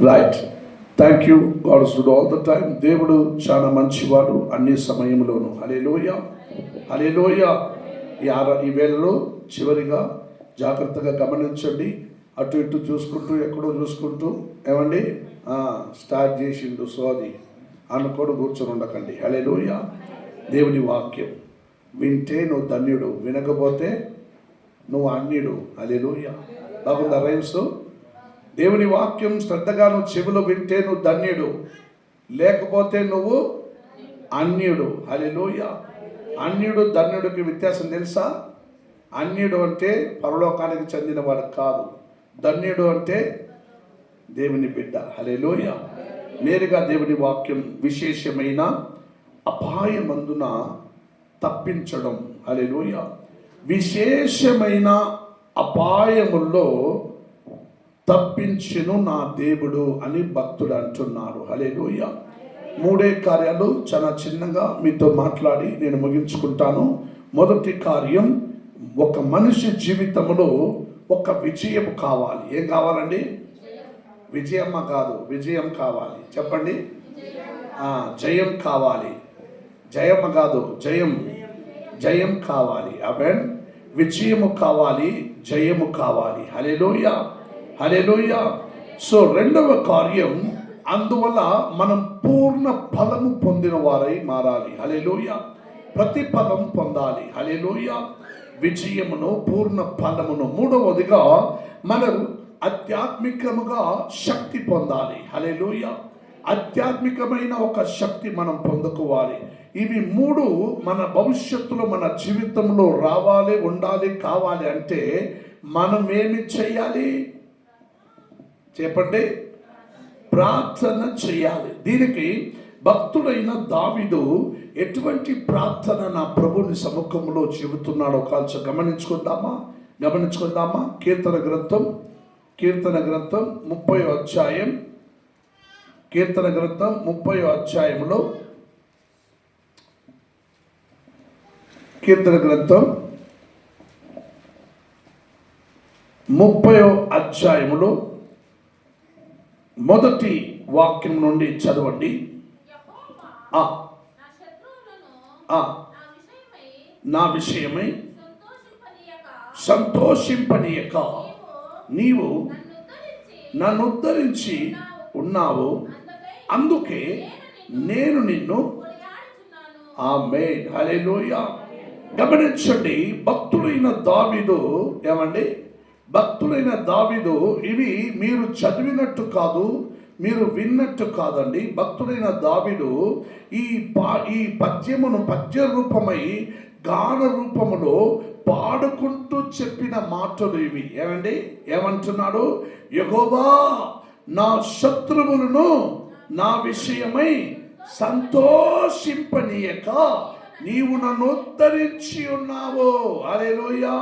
Right. Thank you. God is good all the time. దేవుడు చాలా మంచివాడు అన్ని సమయంలోనూ. హల్లెలూయా, హల్లెలూయా. ఈ వేళలో చివరిగా జాగ్రత్తగా గమనించండి. అటు ఇటు చూసుకుంటూ ఎక్కడో చూసుకుంటూ ఏమండి స్టార్ట్ చేసిండు సోది అనుకోడు కూర్చొని ఉండకండి. హల్లెలూయా. దేవుని వాక్యం వింటే నువ్వు ధన్యుడు, వినకపోతే నువ్వు అన్యుడు. హల్లెలూయా. బాగుందా రైమ్స్? దేవుని వాక్యం శ్రద్ధగా నువ్వు చెవిలో వింటే నువ్వు ధన్యుడు, లేకపోతే నువ్వు అన్యుడు. హల్లెలూయా. అన్యుడు ధన్యుడికి వ్యత్యాసం తెలుసా? అన్యుడు అంటే పరలోకానికి చెందినవాడు కాదు. ధన్యుడు అంటే దేవుని బిడ్డ. హల్లెలూయా. నేరుగా దేవుని వాక్యం విశేషమైన అపాయమందున తప్పించడం. హల్లెలూయా. విశేషమైన అపాయముల్లో తప్పించును నా దేవుడు అని భక్తుడు అంటున్నారు. హల్లెలూయా. 3 కార్యాలు చాలా చిన్నగా మీతో మాట్లాడి నేను ముగించుకుంటాను. మొదటి కార్యం, ఒక మనిషి జీవితంలో ఒక విజయం కావాలి. ఏం కావాలండి? విజయమ్మ కాదు, విజయం కావాలి. చెప్పండి. జయం కావాలి. జయమ్మ కాదు, జయం, జయం కావాలి. అబెన్. విజయము కావాలి, జయము కావాలి. హల్లెలూయా, హల్లెలూయా. సో రెండవ కార్యం, అందువల్ల మనం పూర్ణ ఫలము పొందిన వారై మారాలి. హల్లెలూయా. ప్రతిఫలం పొందాలి. హల్లెలూయా. విజయమును, పూర్ణ ఫలమును. మూడవదిగా మనం ఆధ్యాత్మికముగా శక్తి పొందాలి. హల్లెలూయా. ఆధ్యాత్మికమైన ఒక శక్తి మనం పొందుకోవాలి. ఇవి 3 మన భవిష్యత్తులో మన జీవితంలో రావాలి, ఉండాలి, కావాలి అంటే మనం ఏమి చేయాలి చెప్పండి? ప్రార్థన చేయాలి. దీనికి భక్తుడైన దావీదు ఎటువంటి ప్రార్థన నా ప్రభుని సముఖంలో చెబుతున్నాడో కాల్చ గమనించుకుందామా? కీర్తన గ్రంథం 30వ అధ్యాయం, కీర్తన గ్రంథం 30వ అధ్యాయంలో, కీర్తన గ్రంథం 30వ అధ్యాయములో మొదటి వాక్యం నుండి చదవండి. నా విషయమై సంతోషింపనీయక నీవు నన్ను ఉద్ధరించి ఉన్నావు, అందుకే నేను నిన్ను. ఆమేన్. హల్లెలూయా. గమనించండి, భక్తుడైన దావీదు ఏమండి? భక్తుడైన దావీదు, ఇవి మీరు చదివినట్టు కాదు, మీరు విన్నట్టు కాదండి. భక్తుడైన దావీదు ఈ పద్యమును పద్య రూపమై గాన రూపములో పాడుకుంటూ చెప్పిన మాటలు ఇవి. ఏమండి? ఏమంటున్నాడు? యెహోవా నా శత్రువులను నా విషయమై సంతోషింపనీయక నీవు నన్ను ఉద్ధరించి ఉన్నావు. హల్లెలూయా,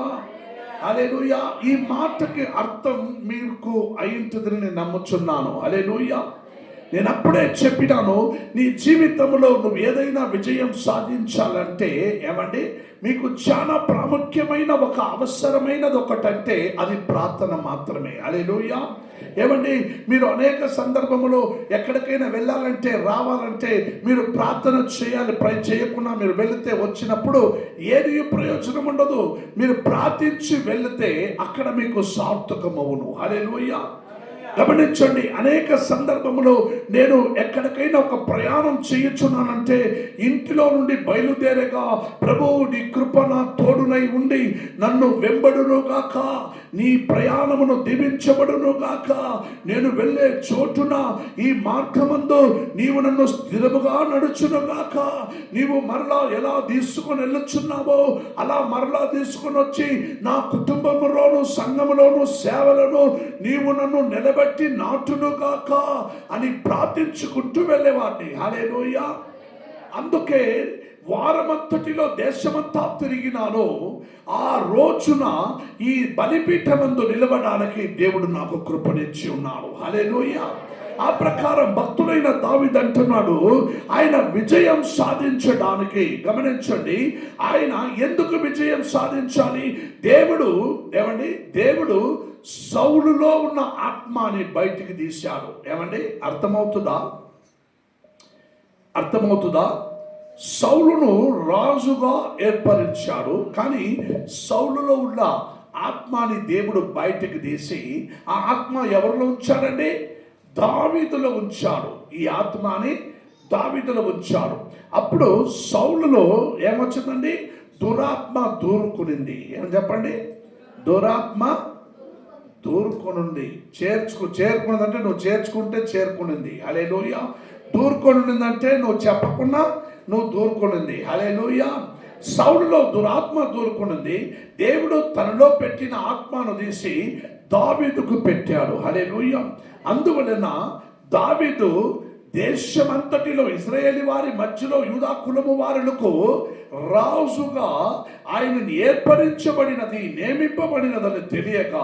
హల్లెలూయా. ఈ మాటకి అర్థం మీకు అయింటుందని నేను నమ్ముచున్నాను. హల్లెలూయా. నేను అప్పుడే చెప్పినాను, నీ జీవితంలో నువ్వు ఏదైనా విజయం సాధించాలంటే ఏమండి, మీకు చాలా ప్రాముఖ్యమైన ఒక అవసరమైనది ఒకటంటే అది ప్రార్థన మాత్రమే. హల్లెలూయా. ఏమండి, మీరు అనేక సందర్భంలో ఎక్కడికైనా వెళ్ళాలంటే, రావాలంటే మీరు ప్రార్థన చేయాలి. చేయకుండా మీరు వెళితే వచ్చినప్పుడు ఏది ప్రయోజనం ఉండదు. మీరు ప్రార్థించి వెళితే అక్కడ మీకు సార్థకమవును. హల్లెలూయా. గమనించండి, అనేక సందర్భంలో నేను ఎక్కడికైనా ఒక ప్రయాణం చేయుచున్నానంటే ఇంటిలో నుండి బయలుదేరగా, ప్రభువు నీ కృప నా తోడునై ఉండి నన్ను వెంబడునుగాక, నీ ప్రయాణమును దీవించబడునుగాక, నేను వెళ్ళే చోటున ఈ మార్గమందు నీవు నన్ను స్థిరముగా నడుచునుగాక, నీవు మరలా ఎలా తీసుకొని వెళ్ళుచున్నావో అలా మరలా తీసుకొని వచ్చి నా కుటుంబములోను సంఘములోను సేవలను నీవు నన్ను నిలబెట్టి నాటునుగాక అని ప్రార్థించుకుంటూ వెళ్ళేవాడిని. హల్లెలూయా. అందుకే వారమంతటిలో దేశమంతా తిరిగినాను. ఆ రోజున ఈ బలిపీఠమందు నిలబడడానికి దేవుడు నాకు కృపనిచ్చి ఉన్నాడు. హల్లెలూయా. ఆ ప్రకారం భక్తుడైన దావీదు అంటున్నాడు, ఆయన విజయం సాధించడానికి, గమనించండి, ఆయన ఎందుకు విజయం సాధించాలి? దేవుడు సౌలులో ఉన్న ఆత్మని బయటికి తీశాడు. ఏమండి, అర్థమవుతుందా? సౌలును రాజుగా ఏర్పరిచాడు, కానీ సౌలులో ఉన్న ఆత్మని దేవుడు బయటికి తీసి ఆ ఆత్మ ఎవరిలో ఉంచాడండి? దావీదులో ఉంచాడు. ఈ ఆత్మని దావీదులో ఉంచాడు. అప్పుడు సౌలులో ఏమొచ్చిందండి? దురాత్మ దూరుకునింది. ఏమని చెప్పండి? దురాత్మ దూరుకొనుంది. చేరుకున్నదంటే నువ్వు చేర్చుకుంటే చేరుకునింది. హల్లెలూయా. దూరుకొనుందంటే నువ్వు చెప్పకుండా నువ్వు దూరుకొనింది. హల్లెలూయా. సౌలులో దురాత్మ దూరుకునింది. దేవుడు తనలో పెట్టిన ఆత్మను తీసి దావీదుకు పెట్టాడు. హల్లెలూయా. అందువలన దావీదు దేశమంతటిలో ఇశ్రాయేలు వారి మధ్యలో యూదా కులము వారులకు రాజుగా ఆయనని ఏర్పరించబడినది, నియమింపబడినదని తెలియక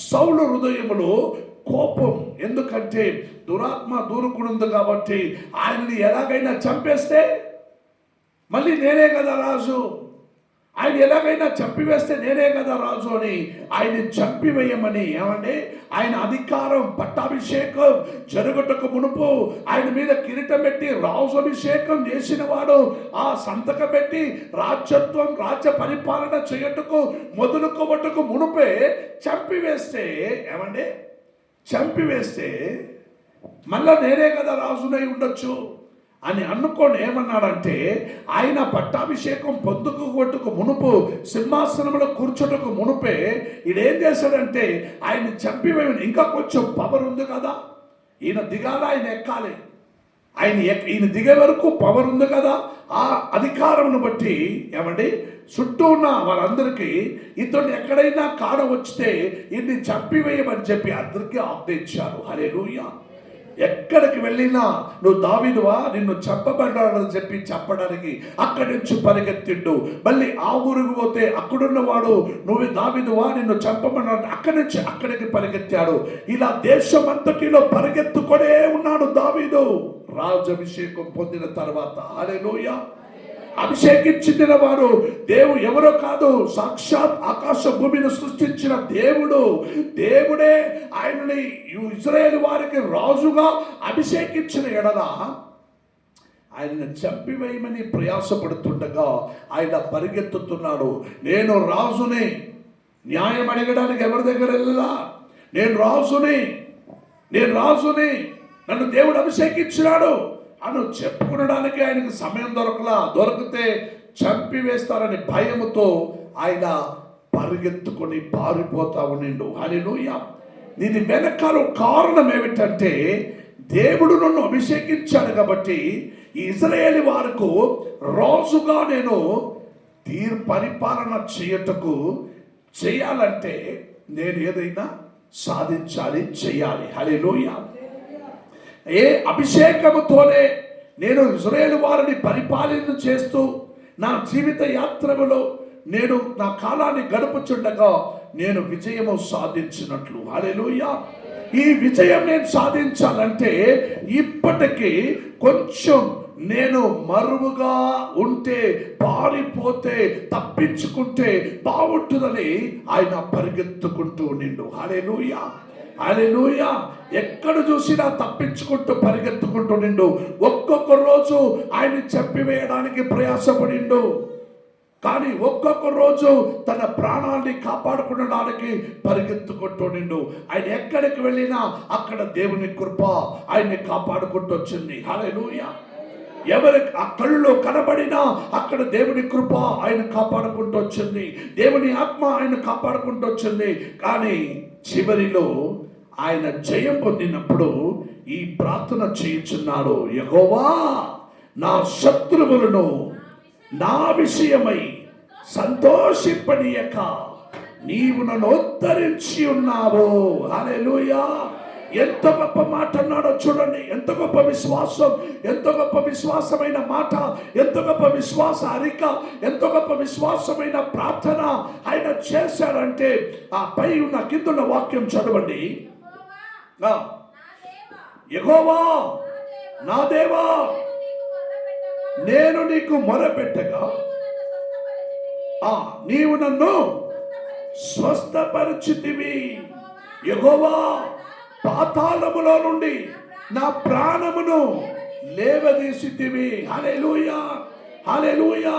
సౌలు హృదయములో కోపం. ఎందుకంటే దురాత్మ దూరుకునుంది కాబట్టి ఆయనని ఎలాగైనా చంపేస్తే మళ్ళీ నేనే కదా రాజు, ఆయన ఎలాగైనా చంపివేస్తే నేనే కదా రాజు అని ఆయన చంపివేయమని, ఏమండి, ఆయన అధికారం పట్టాభిషేకం జరుగుటకు మునుపు ఆయన మీద కిరీటం పెట్టి రాజు అభిషేకం చేసిన వాడు ఆ సంతకం పెట్టి రాజ్య పరిపాలన చేయటకు మొదలుకోవటకు మునుపే చంపివేస్తే, ఏమండి, చంపివేస్తే మళ్ళా నేనే కదా రాజునై ఉండొచ్చు అని అనుకోని ఏమన్నాడంటే, ఆయన పట్టాభిషేకం పొందుకోవటకు మునుపు సింహాసనంలో కూర్చోటకు మునుపే ఈయనేం చేశాడంటే ఆయన చంపివేయని, ఇంకా కొంచెం పవర్ ఉంది కదా, ఈయన దిగాల, ఆయన ఎక్కాలి, ఈయన దిగే వరకు పవర్ ఉంది కదా, ఆ అధికారమును బట్టి, ఏమండి, చుట్టూ ఉన్న వారందరికీ ఇతను ఎక్కడైనా కాడ వచ్చితే ఈయన్ని చంపివేయమని చెప్పి అందరికీ ఆజ్ఞ ఇచ్చారు. హల్లెలూయా. ఎక్కడికి వెళ్ళినా నువ్వు దావీదువా, నిన్ను చంపబడ్డాడని చెప్పి చెప్పడానికి అక్కడి నుంచి పరిగెత్తిండు. మళ్ళీ ఆ ఊరికి పోతే అక్కడున్నవాడు నువ్వు దావీదువా, నిన్ను చంపబడ్డాడు, అక్కడి నుంచి అక్కడికి పరిగెత్తాడు. ఇలా దేశమంతటిలో పరిగెత్తుకొనే ఉన్నాడు దావీదు రాజాభిషేకం పొందిన తర్వాత. హల్లెలూయా. అభిషేకించిన వారు దేవుడు ఎవరో కాదు, సాక్షాత్ ఆకాశ భూమిని సృష్టించిన దేవుడే ఆయనని ఇశ్రాయేలు వారికి రాజుగా అభిషేకించిన ఎడల ఆయనను చంపివేయమని ప్రయాసపడుతుండగా ఆయన పరిగెత్తుతున్నాడు. నేను రాజుని, న్యాయం అడగడానికి ఎవరి దగ్గర వెళ్ళలా, నేను రాజుని, నన్ను దేవుడు అభిషేకించినాడు అని చెప్పుకునడానికి ఆయనకు సమయం దొరికితే చంపివేస్తారని భయముతో ఆయన పరిగెత్తుకొని పారిపోతా ఉండిండు. హల్లెలూయా. దీని వెనకాల కారణం ఏమిటంటే, దేవుడు నన్ను అభిషేకించాడు కాబట్టి ఈ ఇశ్రాయేలు వారికి రాజుగా నేను పరిపాలన చేయాలంటే నేను ఏదైనా సాధించాలి, చేయాలి. హల్లెలూయా. ఏ అభిషేకముతోనే నేను ఇశ్రాయేలు వారిని పరిపాలన చేస్తూ నా జీవిత యాత్రలో నేను నా కాలాన్ని గడుపుచుండగా నేను విజయము సాధించినట్లు. హల్లెలూయా. ఈ విజయం నేను సాధించాలంటే ఇప్పటికీ కొంచెం నేను మరువుగా ఉంటే, పారిపోతే, తప్పించుకుంటే బాగుంటుందని ఆయన పరిగెత్తుకుంటూ నిండు. హల్లెలూయా. హల్లెలూయా. ఎక్కడ చూసినా తప్పించుకుంటూ పరిగెత్తుకుంటూ నిండు. ఒక్కొక్క రోజు ఆయన చంపివేయడానికి ప్రయాసపడిండు, కానీ ఒక్కొక్క రోజు తన ప్రాణాన్ని కాపాడుకునడానికి పరిగెత్తుకుంటూ నిండు. ఆయన ఎక్కడికి వెళ్ళినా అక్కడ దేవుని కృప ఆయన్ని కాపాడుకుంటూ వచ్చింది. హల్లెలూయా. ఎవరి ఆ కళ్ళు కనబడినా అక్కడ దేవుని కృప ఆయన కాపాడుకుంటూ వచ్చింది, దేవుని ఆత్మ ఆయన కాపాడుకుంటూ వచ్చింది. కానీ చివరిలో ఆయన జయం పొందినప్పుడు ఈ ప్రార్థన చేయుచున్నాడు, యెహోవా నా శత్రువులను నా విషయమై సంతోషింపనీయక నీవు నన్ను ఉద్ధరించి ఉన్నావు. హల్లెలూయా. ఎంత గొప్ప మాట అన్నాడో చూడండి. ఎంత గొప్ప విశ్వాసం, ఎంత గొప్ప విశ్వాసమైన మాట, ఎంత గొప్ప విశ్వాస అరిక, ఎంత గొప్ప విశ్వాసమైన ప్రార్థన ఆయన చేశాడంటే ఆ పై ఉన్న కిందున్న వాక్యం చదవండి. యెహోవా నా దేవా, నేను నీకు మొరపెట్టగా నీవు నన్ను స్వస్థపరిచితివి. యెహోవా పాతాళములో నుండి నా ప్రాణమును లేవదీసితివి. హల్లెలూయా, హల్లెలూయా.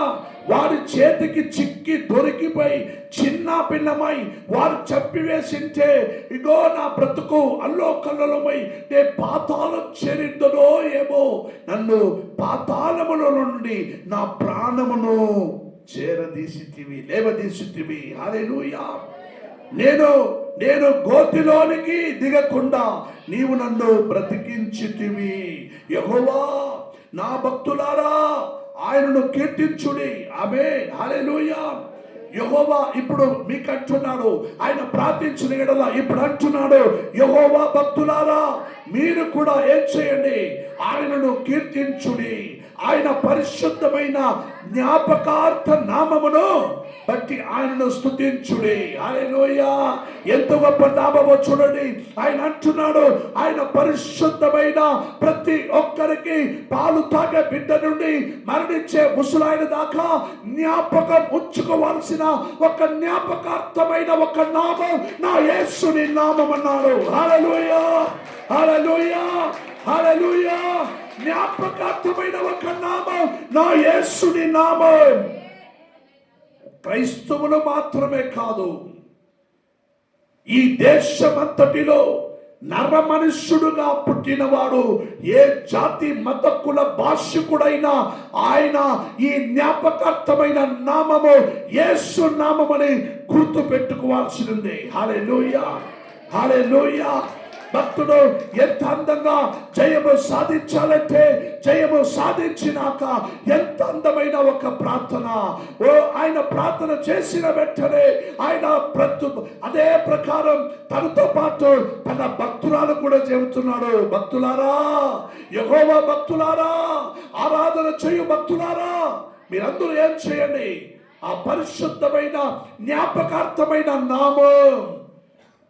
వారి చేతికి చిక్కి దొరికిపోయి చిన్న భిన్నమై వారు చంపివేసింటే ఇగో నా బ్రతుకు అల్లోకల్లమై నే పాతాళం చేరిందనో ఏమో. నన్ను పాతాళములో నుండి నా ప్రాణమును చేరదీసితివి, లేవదీసితివి. హల్లెలూయా. నేను గోతిలోనికి దిగకుండా నీవు నన్ను బ్రతికించితివి. యెహోవా నా భక్తులారా ఆయనను కీర్తించుడి. ఆమేన్, హల్లెలూయా. యెహోవా ఇప్పుడు మీకు అంటున్నాడు, ఆయన ప్రార్థించిన ఎడల ఇప్పుడు అంటున్నాడు, యెహోవా భక్తులారా మీరు కూడా ఏం చేయండి, ఆయనను కీర్తించుడి. ఆయన పరిశుద్ధమైన జ్ఞాపకార్థ నామమును బట్టి ఆయనను స్తుతించుడి. హల్లెలూయా. ఎంత గొప్ప నామమో చూడండి. ఆయన అంటున్నాడు, ఆయన పరిశుద్ధమైన ప్రతి ఒక్కరికి పాలు తాగే బిడ్డ నుండి మరణించే ముసలాయన దాకా జ్ఞాపకం ఉంచుకోవాల్సిన ఒక జ్ఞాపకార్థమైన ఒక నామం నా యేసుని నామం అన్నాడు. హల్లెలూయా, హల్లెలూయా, హల్లెలూయా. జ్ఞాపకార్థమైన ఒక నామం నా యేసుని నామం. క్రైస్తవులు మాత్రమే కాదు, ఈ దేశమంతటిలో నర మనుష్యుడుగా పుట్టినవాడు ఏ జాతి మత కుల భాషకుడైనా ఆయన ఈ జ్ఞాపకార్థమైన నామము యేసు నామమని గుర్తు పెట్టుకోవాల్సిందే. హల్లెలూయా, హల్లెలూయా. భక్తుడు ఎంత అందంగా జయము సాధించాలంటే జయము సాధించినాక ఎంత అందమైన ఒక ప్రార్థన. ఆయన ప్రార్థన చేసిన వెంటనే ఆయన అదే ప్రకారం తనతో పాటు తన భక్తురాలు కూడా చెబుతున్నాడు, భక్తులారా, యెహోవా భక్తులారా, ఆరాధన చేయు భక్తులారా మీరందరూ ఏం చేయండి, ఆ పరిశుద్ధమైన జ్ఞాపకార్థమైన నామం,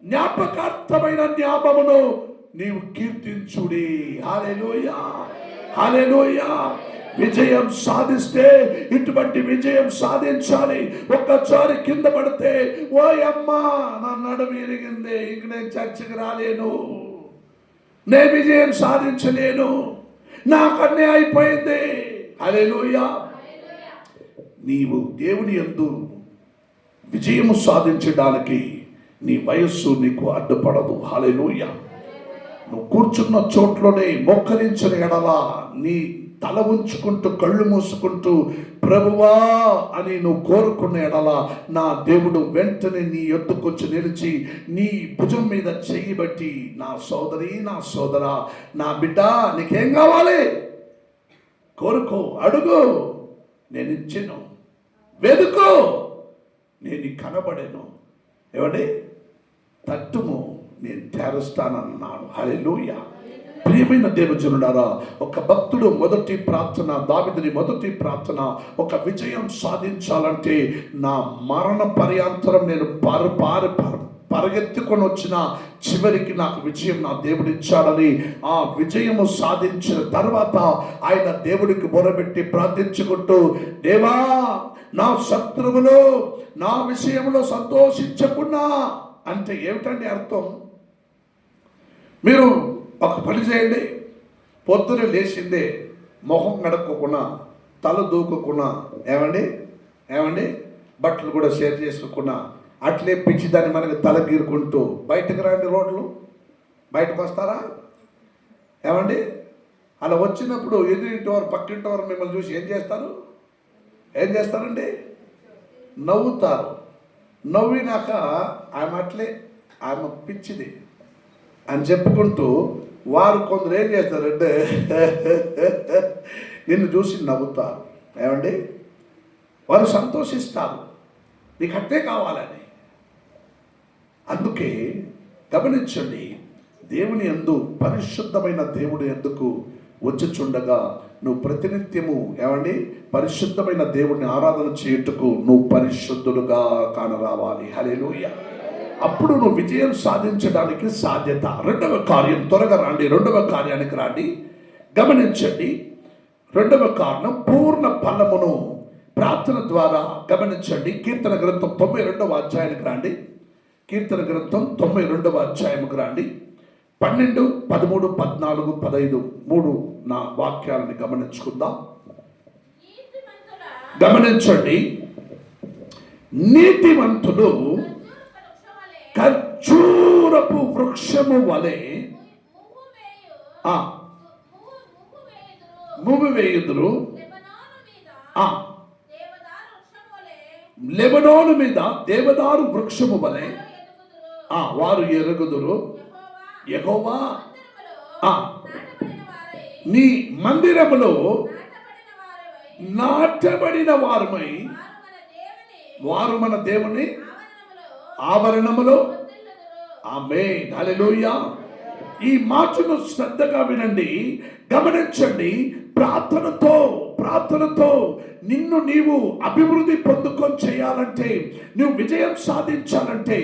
జ్ఞాపకార్థమైన నామమును నీవు కీర్తించుడి. హల్లెలూయా, హల్లెలూయా. విజయం సాధిస్తే ఇటువంటి విజయం సాధించాలి. ఒక్కసారి కింద పడితే ఓ అమ్మా నా నడుము ఇరిగింది, ఇంక నేను చర్చికి రాలేను, నేను విజయం సాధించలేను, నాకన్నే అయిపోయింది. హల్లెలూయా. నీవు దేవుని యందు విజయము సాధించడానికి నీ వయస్సు నీకు అడ్డుపడదు. హల్లెలూయా. నువ్వు కూర్చున్న చోట్లోనే మోకరించిన ఎడలా నీ తల ఉంచుకుంటూ కళ్ళు మూసుకుంటూ ప్రభువా అని నువ్వు కోరుకున్న ఎడలా నా దేవుడు వెంటనే నీ ఎత్తుకొచ్చి నిలిచి నీ భుజం మీద చెయ్యి బట్టి నా సోదరి, నా సోదరా, నా బిడ్డ నీకేం కావాలి కోరుకో, అడుగు, నేను ఇచ్చాను, వెదుకో, నేను కనబడేను, ఏమండి తట్టుము, నేను తెరుస్తానన్నాడు. హల్లెలూయా. ప్రియమైన దేవజనులారా, ఒక భక్తుడు మొదటి ప్రార్థన, దావీదుని మొదటి ప్రార్థన, ఒక విజయం సాధించాలంటే నా మరణ పర్యాంతరం నేను పరిగెత్తుకొని వచ్చిన చివరికి నాకు విజయం నా దేవుడు ఇచ్చాడని ఆ విజయము సాధించిన తర్వాత ఆయన దేవుడికి మొరబెట్టి ప్రార్థించుకుంటూ, దేవా నా శత్రువులు నా విషయంలో సంతోషించకున్నా అంటే ఏమిటండి అర్థం? మీరు ఒక పని చేయండి, పొద్దున లేచిందే మొహం గడపకుండా తల దూకుకున్నా, ఏమండి బట్టలు కూడా షేర్ చేసుకోకుండా అట్లే పిచ్చిదాన్ని మనకి తల గీరుకుంటూ బయటకు రండి, రోడ్లు బయటకు వస్తారా? ఏమండి అలా వచ్చినప్పుడు ఎదురింటి వారు పక్కింటి వారు మిమ్మల్ని చూసి ఏం చేస్తారండి? నవ్వుతారు. నవ్వినాక ఆమె పిచ్చిది అని చెప్పుకుంటూ వారు కొందరు ఏం చేస్తారంటే నిన్ను చూసి నవ్వుతారు. ఏమండి వారు సంతోషిస్తారు, నీకు అట్టే కావాలని. అందుకే గమనించండి, దేవుని యందు పరిశుద్ధమైన దేవుడు ఎందుకు వచ్చుచుండగా నువ్వు ప్రతినిత్యము పరిశుద్ధమైన దేవుడిని ఆరాధన చేయుటకు నువ్వు పరిశుద్ధులుగా కానరావాలి. హల్లెలూయా. అప్పుడు నువ్వు విజయం సాధించడానికి సాధ్యత. రెండవ కార్యం, త్వరగా రండి, రెండవ కార్యానికి రండి. గమనించండి, రెండవ కారణం పూర్ణ ఫలమును ప్రార్థన ద్వారా. గమనించండి, కీర్తన గ్రంథం 92వ అధ్యాయానికి రండి. కీర్తన గ్రంథం 92వ అధ్యాయముకు రండి. 12, 13, 14, 15 3 నా వాక్యాలను గమనించుకుందాం. గమనించండి. నీతిమంతులు ఖర్జూరపు వృక్షము వలె మువ్వు వేయుదురు. లెబనోను మీద దేవదారు వృక్షము వలె వారు ఎరుగుదురు. యెహోవా నీ మందిరములో నాటబడిన వారమై వారు మన దేవుని ఆవరణములో. ఆమేన్, హల్లెలూయా. ఈ మాటను శ్రద్ధగా వినండి, గమనించండి. ప్రార్థనతో నిన్ను నీవు అభివృద్ధి పొందుకొని చేయాలంటే, నువ్వు విజయం సాధించాలంటే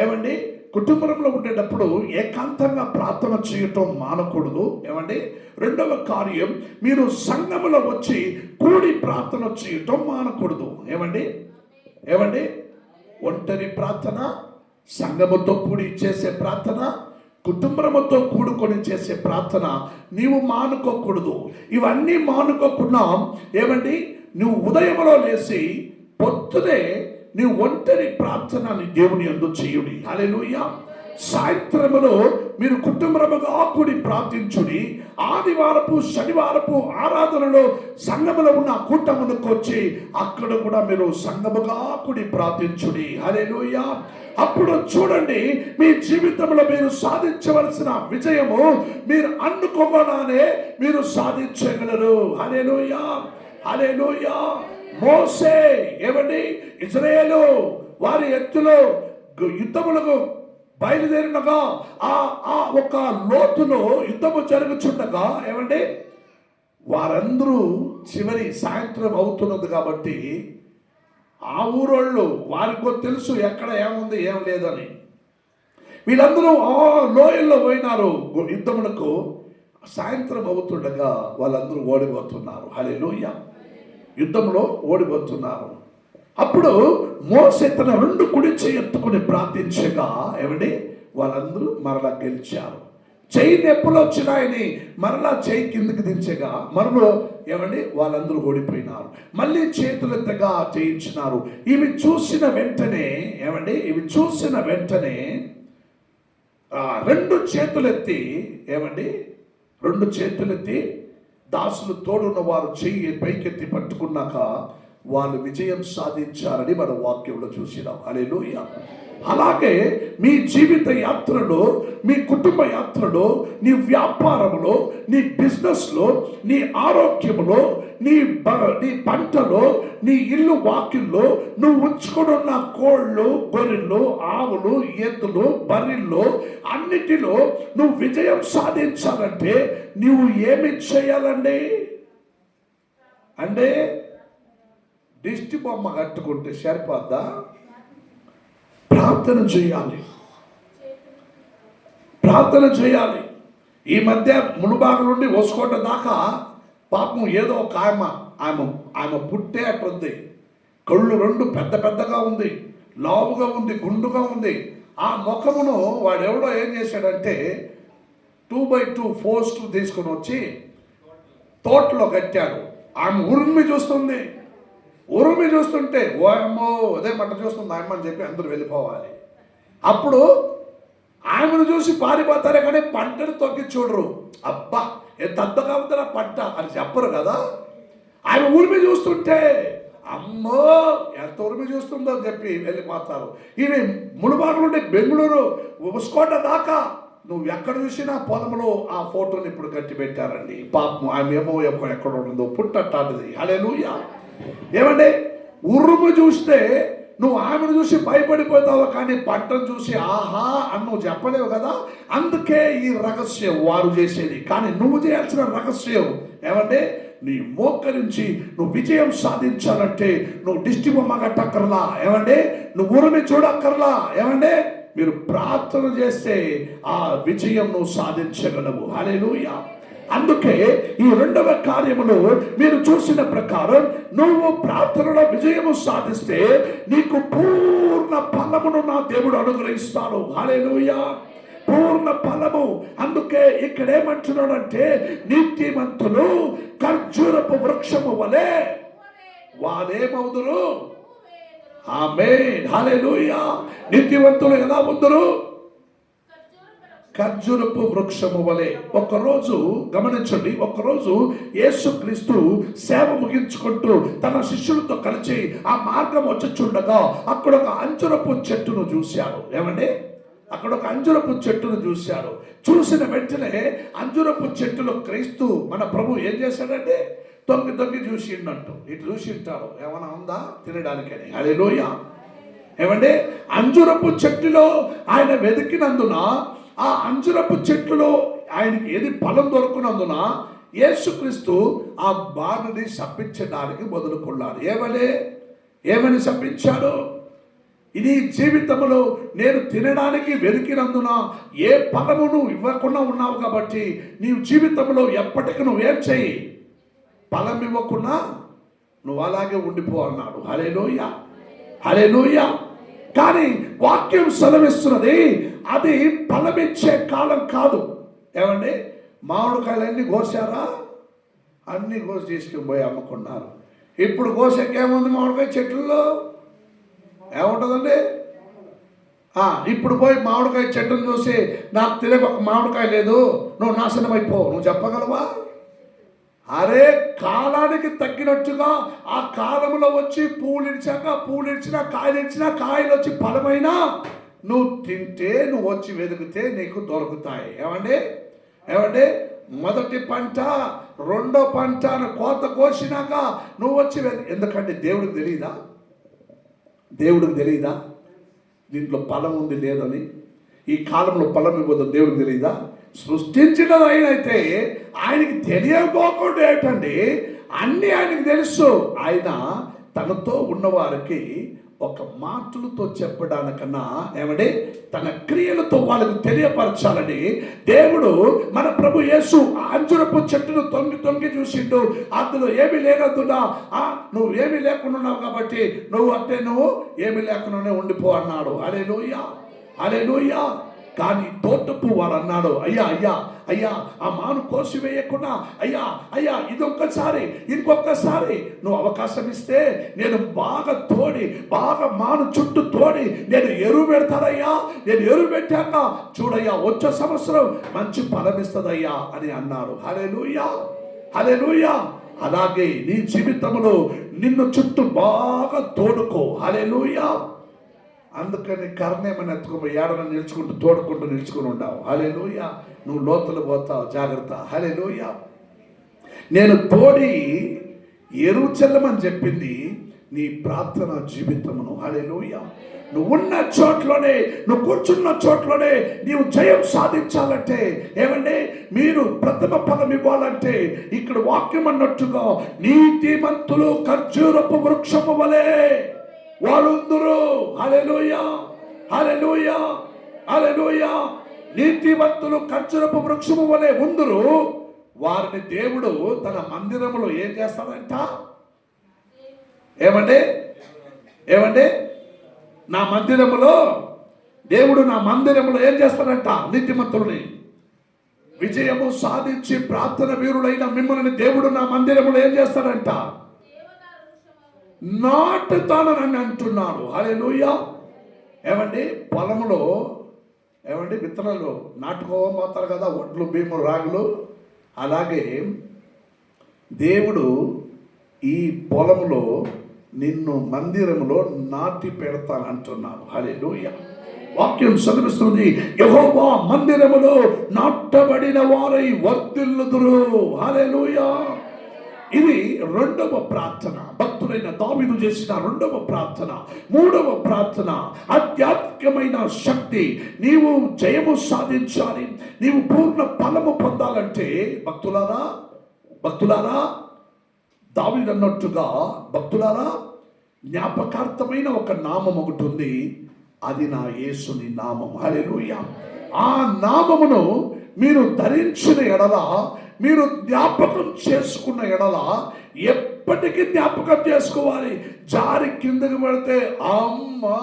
ఏమండి కుటుంబంలో ఉండేటప్పుడు ఏకాంతంగా ప్రార్థన చేయటం మానకూడదు. ఏమండి రెండవ కార్యం, మీరు సంఘములో వచ్చి కూడి ప్రార్థన చేయటం మానకూడదు. ఏమండి ఒంటరి ప్రార్థన, సంఘముతో కూడి చేసే ప్రార్థన, కుటుంబముతో కూడుకొని చేసే ప్రార్థన నీవు మానుకోకూడదు. ఇవన్నీ మానుకోకుండా నువ్వు ఉదయంలో లేచి పొద్దునే నీ ఒంటరి ప్రార్థన నీ దేవుని యందు చేయుడి. హల్లెలూయా. సాయంత్రములో మీరు కుటుంబముగా కూడి ప్రార్థించుడి. ఆదివారపు శనివారపు ఆరాధనలో సంఘములో ఉన్న కూటములకు వచ్చి అక్కడ కూడా మీరు సంఘముగా కూడి ప్రార్థించుడి. హల్లెలూయా. అప్పుడు చూడండి, మీ జీవితంలో మీరు సాధించవలసిన విజయము మీరు అనుకోగానే మీరు సాధించగలరు. హల్లెలూయా, హల్లెలూయా. మోసే ఇశ్రాయేలు వారి ఎత్తులో యుద్ధములకు బయలుదేరినగా ఆ ఒక లోతులో యుద్ధము జరుగుచుండగా వారందరూ చివరి సాయంత్రం అవుతున్నది కాబట్టి ఆ ఊరోళ్ళు వారికి తెలుసు ఎక్కడ ఏముంది ఏం లేదని. వీళ్ళందరూ ఆ లోయల్లో పోయినారు యుద్ధములకు. సాయంత్రం అవుతుండగా వాళ్ళందరూ ఓడిపోతున్నారు. హల్లెలూయా. యుద్ధంలో ఓడిపోతున్నారు. అప్పుడు మోసే తన 2 కుడి చెయ్యి ఎత్తుకుని ప్రార్థించగా వాళ్ళందరూ మరలా గెలిచారు. చెయ్యి నొప్పులు వచ్చినాయని మరలా చెయ్యి కిందకి దించగా మరలో వాళ్ళందరూ ఓడిపోయినారు. మళ్ళీ చేతులెత్తగా చేయించినారు. ఇవి చూసిన వెంటనే 2 చేతులెత్తి దాసులు తోడున్న వారు చెయ్యి పైకెత్తి పట్టుకున్నాక వాళ్ళు విజయం సాధించారని మన వాక్యంలో చూసినాం. హల్లెలూయా. అలాగే మీ జీవిత యాత్రలో, మీ కుటుంబ యాత్రలో, నీ వ్యాపారంలో, నీ బిజినెస్లో, నీ ఆరోగ్యంలో, నీ పంటలో, నీ ఇల్లు వాకిల్లో, నువ్వు ఉంచుకున్న కోళ్ళు, గొర్రెలు, ఆవులు, ఎద్దులు, బర్రెల్లో అన్నిటిలో నువ్వు విజయం సాధించాలంటే నువ్వు ఏమి చేయాలండి? దిష్టి బొమ్మ కట్టుకుంటే సరిపోద్దా? ప్రార్థన చేయాలి. ఈ మధ్య మునుభాగం నుండి వసుకోట దాకా పాపం ఏదో ఒక ఆమె పుట్టే అట్టుంది. కళ్ళు 2 పెద్దగా ఉంది, లావుగా ఉంది, గుండుగా ఉంది. ఆ ముఖమును వాడెవడో ఏం చేశాడంటే 2x2 పోస్ట్ తీసుకుని వచ్చి తోటలో కట్టాడు. ఆమె ఉరుమి చూస్తుంటే ఓ అమ్మో అదే మంట చూస్తుంది ఆయమ్మని చెప్పి అందరూ వెళ్ళిపోవాలి. అప్పుడు ఆమెను చూసి పారిపోతారే కానీ పంటను తొక్కి చూడరు. అబ్బా ఎంత అద్దగా ఉందా పంట అని చెప్పరు కదా. ఆమె ఉరిమి చూస్తుంటే అమ్మో ఎంత ఉరిమి చూస్తుందో అని చెప్పి వెళ్ళిపోతారు. ఇవి మునుబాగు నుండి బెంగళూరు ఉస్కోట దాకా నువ్వు ఎక్కడ చూసినా పొలంలో ఆ ఫోటోని ఇప్పుడు కట్టి పెట్టారండి. పాపం ఆమె ఏమో ఎక్కడ ఉంటుందో పుట్టట్టాంటిది. హల్లెలూయా. ఉరుము చూస్తే నువ్వు ఆమెను చూసి భయపడిపోతావు కానీ పంటను చూసి ఆహా అని నువ్వు చెప్పలేవు కదా. అందుకే ఈ రహస్యం వారు చేసేది. కానీ నువ్వు చేయాల్సిన రహస్యం నీ మోకరించి నువ్వు విజయం సాధించాలంటే నువ్వు దిష్టి బొమ్మ కట్టక్కర్లా. నువ్వు ఉరిమి చూడక్కర్లా. మీరు ప్రార్థన చేస్తే ఆ విజయం నువ్వు సాధించగలవు. హల్లెలూయా. అందుకే ఈ 2వ కార్యములో మీరు చూసిన ప్రకారం నువ్వు ప్రార్థనలో విజయము సాధిస్తే నీకు పూర్ణ పూర్ణ ఫలమును నా దేవుడు అనుగ్రహిస్తాడు. హల్లెలూయా, పూర్ణ ఫలము. అందుకే ఇక్కడ ఏమంటున్నాడంటే నీతిమంతులు ఖర్జూరపు వృక్షము వలె వారేమవుదురు. ఆమేన్, హల్లెలూయా. నీతిమంతులు ఎలా ఉందురు? ఖర్జూరపు వృక్షము వలె. ఒకరోజు గమనించండి, ఒకరోజు యేసుక్రీస్తు సేవ ముగించుకుంటూ తన శిష్యులతో కలిసి ఆ మార్గం వచ్చుచుండగా అక్కడ ఒక అంజురపు చెట్టును చూశారు. ఏమండి, అక్కడ ఒక అంజురపు చెట్టును చూశారు. చూసిన వెంటనే అంజురపు చెట్టులో క్రీస్తు మన ప్రభు ఏం చేశాడంటే తొంగి తొంగి చూసిండంటూ. ఇటు చూసి ఉంటారు, ఏమైనా ఉందా తినడానికని. హల్లెలూయా. ఏమంటే అంజురపు చెట్టులో ఆయన వెతికినందున, ఆ అంజురపు చెట్టులో ఆయనకి ఏది ఫలం దొరకనందున యేసుక్రీస్తు ఆ బాలుని శపించడానికి మొదలుకున్నాడు. ఏమని శపించాడు? ఇది జీవితంలో నేను తినడానికి వెతికినందున ఏ ఫలమును ఇవ్వకుండా ఉన్నావు కాబట్టి నీవు జీవితంలో ఎప్పటికీ నువ్వేం చెయ్యి, ఫలం ఇవ్వకుండా నువ్వు అలాగే ఉండిపో అన్నాడు. హల్లెలూయా, హల్లెలూయా. కానీ వాక్యం సెలవిస్తున్నది అది ఫలమిచ్చే కాలం కాదు. ఏమండి, మామిడికాయలన్నీ కోసారా? అన్ని కోసి తీసుకుని పోయి అమ్ముకున్నారు. ఇప్పుడు కోసేకేముంది మామిడికాయ చెట్లలో? ఏముంటుందండి? ఇప్పుడు పోయి మామిడికాయ చెట్టును చూసి నాకు తినక ఒక మామిడికాయ లేదు, నువ్వు నాశనం అయిపో, నువ్వు చెప్పగలవా? అరే, కాలానికి తగ్గినట్టుగా ఆ కాలంలో వచ్చి పూలు ఇడిచినా కాయలు వచ్చి ఫలమైనా నువ్వు తింటే, నువ్వు వచ్చి వెతికితే నీకు దొరుకుతాయి. ఏమండి, మొదటి పంట రెండో పంట కోత కోసినాక నువ్వు వచ్చి ఎందుకంటే దేవుడికి తెలియదా దీంట్లో ఫలం ఉంది లేదని? ఈ కాలంలో ఫలం ఇవ్వదు దేవుడికి తెలియదా? సృష్టించిన ఆయనైతే ఆయనకి తెలియకపోకుండా ఏంటండి, అన్నీ ఆయనకి తెలుసు. ఆయన తనతో ఉన్నవారికి ఒక మాటలతో చెప్పడానికన్నా ఏమంటే తన క్రియలతో వాళ్ళకు తెలియపరచాలని దేవుడు మన ప్రభు యేసు అంజురపు చెట్టును తొంగి చూసిండు. అందులో ఏమీ లేనందున నువ్వు ఏమీ లేకుండా ఉన్నావు కాబట్టి నువ్వు ఏమీ లేకుండానే ఉండిపో అన్నాడు. హల్లెలూయా, హల్లెలూయా. కానీ తోటపు వాడు అన్నాడు, అయ్యా ఆ మాను కోసివేయకుండా అయ్యా ఇంకొకసారి నువ్వు అవకాశం ఇస్తే నేను బాగా మాను చుట్టూ తోడి నేను ఎరువు పెడతానయ్యా, నేను ఎరువు పెట్టాక చూడయ్యా వచ్చే సంవత్సరం మంచి ఫలం ఇస్తుందయ్యా అని అన్నారు. హల్లెలూయా, హల్లెలూయా. అలాగే నీ జీవితంలో నిన్ను చుట్టూ బాగా తోడుకో. హల్లెలూయా. అందుకని కర్ణేమని ఎత్తుకోబోయి ఏడన తోడుకుంటూ నిలుచుకుని ఉంటావు. హల్లెలూయా. నువ్వు లోతులు పోతావు, జాగ్రత్త. హల్లెలూయా. నేను తోడి ఎరువు చెల్లమని చెప్పింది నీ ప్రార్థన జీవితమును. హల్లెలూయా. నువ్వు ఉన్న చోట్లోనే, నువ్వు కూర్చున్న చోట్లోనే నీవు జయం సాధించాలంటే ఏమంటే మీరు ప్రథమ ఫలం ఇవ్వాలంటే ఇక్కడ వాక్యం అన్నట్టుగా నీతిమంతులు ఖర్జూరపు వృక్షము వలె వారుందురు. హల్లెలూయా, హల్లెలూయా, హల్లెలూయా. నీతిమంతులు ఖర్జూరపు వృక్షము వలె ఉందురు. వారిని దేవుడు తన మందిరములో ఏం చేస్తాడంట? ఏమంటే నా మందిరములో దేవుడు ఏం చేస్తాడంట? నీతిమంతులని విజయము సాధించి ప్రార్థన వీరుడైన మిమ్మల్ని దేవుడు నా మందిరములో ఏం చేస్తాడంట? నాటుతానని అంటున్నాడు. హల్లెలూయా. ఏమండి, పొలంలో విత్తనాలు నాటుకోబోతారు కదా, వడ్లు బియ్యము రాగులు. అలాగే దేవుడు ఈ పొలంలో నిన్ను మందిరములో నాటి పెడతానంటున్నాడు. హల్లెలూయా. వాక్యం చదివిస్తుంది, యెహోవా మందిరములో నాటబడిన వారై వర్ధిల్లుదురు. హల్లెలూయా. ఇది రెండవ ప్రార్థన, భక్తుడైన దావీదు చేసిన రెండవ ప్రార్థన. మూడవ ప్రార్థన, ఆధ్యాత్మికమైన శక్తి. నీవు జయము సాధించాలి, నీవు పూర్ణ ఫలము పొందాలంటే భక్తులారా దావీదు అన్నట్టుగా భక్తులారా జ్ఞాపకార్థమైన ఒక నామం ఒకటి ఉంది, అది నా యేసుని నామం. హల్లెలూయా. ఆ నామమును మీరు ధరించిన ఎడల, మీరు జ్ఞాపకం చేసుకున్న ఎడల ఎప్పటికీ జ్ఞాపకం చేసుకోవాలి. జారి కిందకి పడితే అమ్మా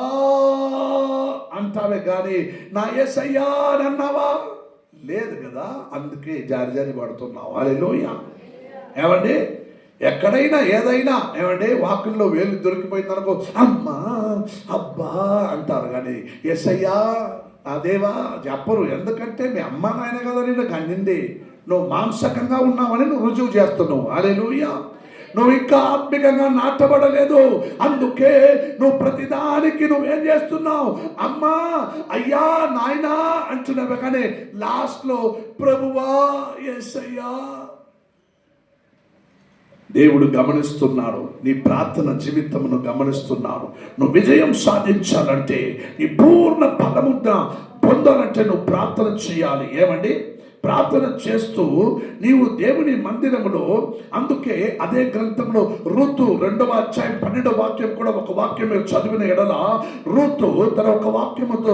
అంటావే కానీ నా యేసయ్యా అని అన్నావా? లేదు కదా. అందుకే జారి పడుతున్నావు. హల్లెలూయా. ఏమండి, ఎక్కడైనా ఏదైనా ఏమండి వాకుల్లో వేలు దొరికిపోయిందనుకో అమ్మా అబ్బా అంటారు కానీ యేసయ్యా నా దేవా చెప్పరు. ఎందుకంటే మీ అమ్మ నాయన కదా నేను కన్నింది. నువ్వు మాంసకంగా ఉన్నావని నువ్వు రుజువు చేస్తున్నావు. హల్లెలూయా. నువ్వు ఇంకా ఆత్మికంగా నాటబడలేదు. అందుకే నువ్వు ప్రతిదానికి నువ్వేం చేస్తున్నావు? అమ్మా అయ్యా నాయనా అంటున్నావు కానీ లాస్ట్లో ప్రభువా యేసయ్యా. దేవుడు గమనిస్తున్నాడు, నీ ప్రార్థన జీవితమును గమనిస్తున్నాడు. నువ్వు విజయం సాధించాలంటే, నీ పూర్ణ ఫలముగా పొందాలంటే నువ్వు ప్రార్థన చేయాలి. ఏమండి, ప్రార్థన చేస్తూ నీవు దేవుని మందిరములో, అందుకే అదే గ్రంథంలో రూతు 2వ అధ్యాయం 12వ వాక్యం కూడా ఒక వాక్యం మీరు చదివిన ఎడల రూతు తన ఒక వాక్యముతో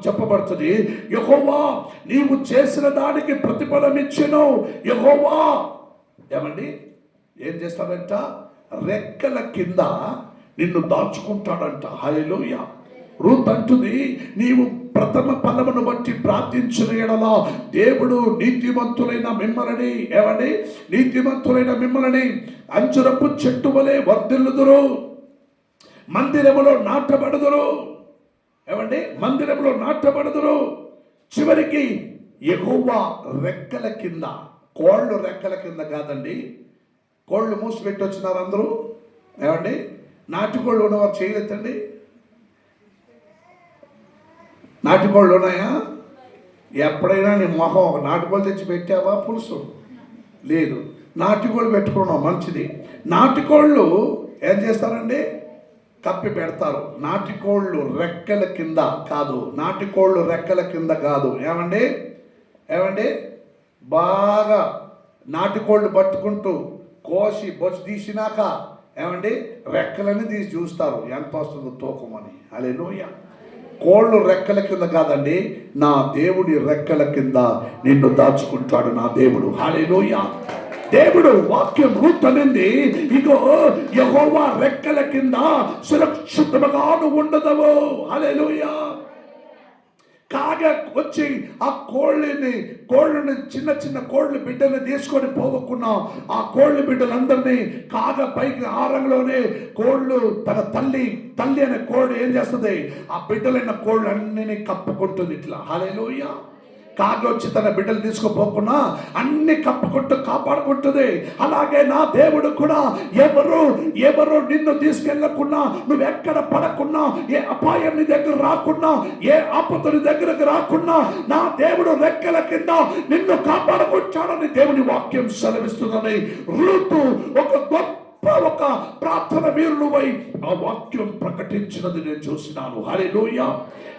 చెప్పబడుతుంది. యెహోవా నీవు చేసిన దానికి ప్రతిఫలం ఇచ్చెను. యెహోవా ఏమండి ఏం చేస్తాడంట? రెక్కల కింద నిన్ను దాచుకుంటాడంట. హల్లెలూయా. రూత్ అంటుంది, నీవు ప్రథమ ఫలమును బట్టి ప్రార్థించిన ఎడల దేవుడు నీతిమంతులైన మిమ్మల్ని ఏమండి నీతిమంతులైన మిమ్మల్ని అంచురపు చెట్టు వలె వర్ధిల్లుదురు, మందిరములో నాటబడుదురు. ఏమండి, మందిరంలో నాటబడుదురు. చివరికి యెహోవా రెక్కల కింద, కోళ్ళు రెక్కల కింద కాదండి, కోళ్ళు మూసిపెట్టి వచ్చినారు అందరూ. ఏమండి, నాటుకోళ్ళు ఉన్నవారు చేయలేదండి. నాటుకోళ్ళు ఉన్నాయా? ఎప్పుడైనా నీ మొహం ఒక నాటుకోళ్ళు తెచ్చి పెట్టావా? పులుసు లేదు. నాటుకోళ్ళు పెట్టుకున్నావు, మంచిది. నాటుకోళ్ళు ఏం చేస్తారండి? కప్పి పెడతారు. నాటుకోళ్ళు రెక్కల కింద కాదు, నాటుకోళ్ళు రెక్కల కింద కాదు. ఏమండి ఏమండి బాగా నాటుకోళ్ళు పట్టుకుంటూ కోసి బొచ్చు తీసినాక ఏమండి రెక్కలని తీసి చూస్తారు ఎంత వస్తుందో తూకమని. హల్లెలూయా. కోళ్ళు రెక్కల కింద కాదండి, నా దేవుడి రెక్కల కింద నిన్ను దాచుకుంటాడు నా దేవుడు. హల్లెలూయా. దేవుడు వాక్యం రూత్ అనింది, ఇగో యెహోవా రెక్కల కింద సురక్షితముగా ఉండదవు. హల్లెలూయా. కాగ వచ్చి ఆ కోళ్ళని చిన్న చిన్న కోళ్ళ బిడ్డని తీసుకొని పోవకున్నా ఆ కోళ్ళ బిడ్డలందరినీ కాగ పైకి ఆరంలోనే కోళ్ళు తన తల్లి అనే కోళ్ళు ఏం చేస్తుంది? ఆ బిడ్డలైన కోళ్ళు అన్నిని కప్పుకుంటుంది ఇట్లా. హల్లెలూయా. కాకి వచ్చి తన బిడ్డలు తీసుకుపోకుండా అన్ని కప్పుకుంటూ కాపాడుకుంటుంది. అలాగే నా దేవుడు కూడా ఎవరు నిన్ను తీసుకెళ్ళకుండా, నువ్వు ఎక్కడ పడకున్నా, ఏ అపాయం నీ దగ్గర రాకున్నా, ఏ ఆపద నీ దగ్గరకు రాకున్నా నా దేవుడు రెక్కల కింద నిన్ను కాపాడుకుంటాడని దేవుని వాక్యం సెలవిస్తుందని రూతు ఒక ప్రార్థన వీరుడువై ఆ వాక్యం ప్రకటించినది నేను చూసినాను. హల్లెలూయా.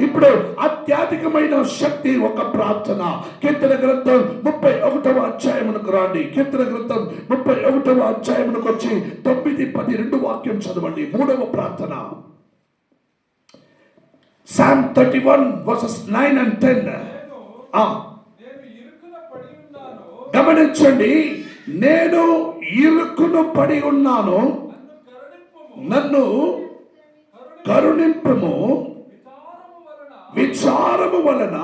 ఇప్పుడు అత్యధికమైన శక్తి ఒక ప్రార్థన. కీర్తన గ్రంథం 31వ అధ్యాయమునకు రండి. కీర్తన గ్రంథం 31వ అధ్యాయమునకు వచ్చి 9, 10 2 వాక్యం చదవండి. 3వ ప్రార్థన Psalm 31 verses 9 and 10. గమనించండి, నేను ఇరుకును పడి ఉన్నాను, నన్ను కరుణింపుము, విచారము వలన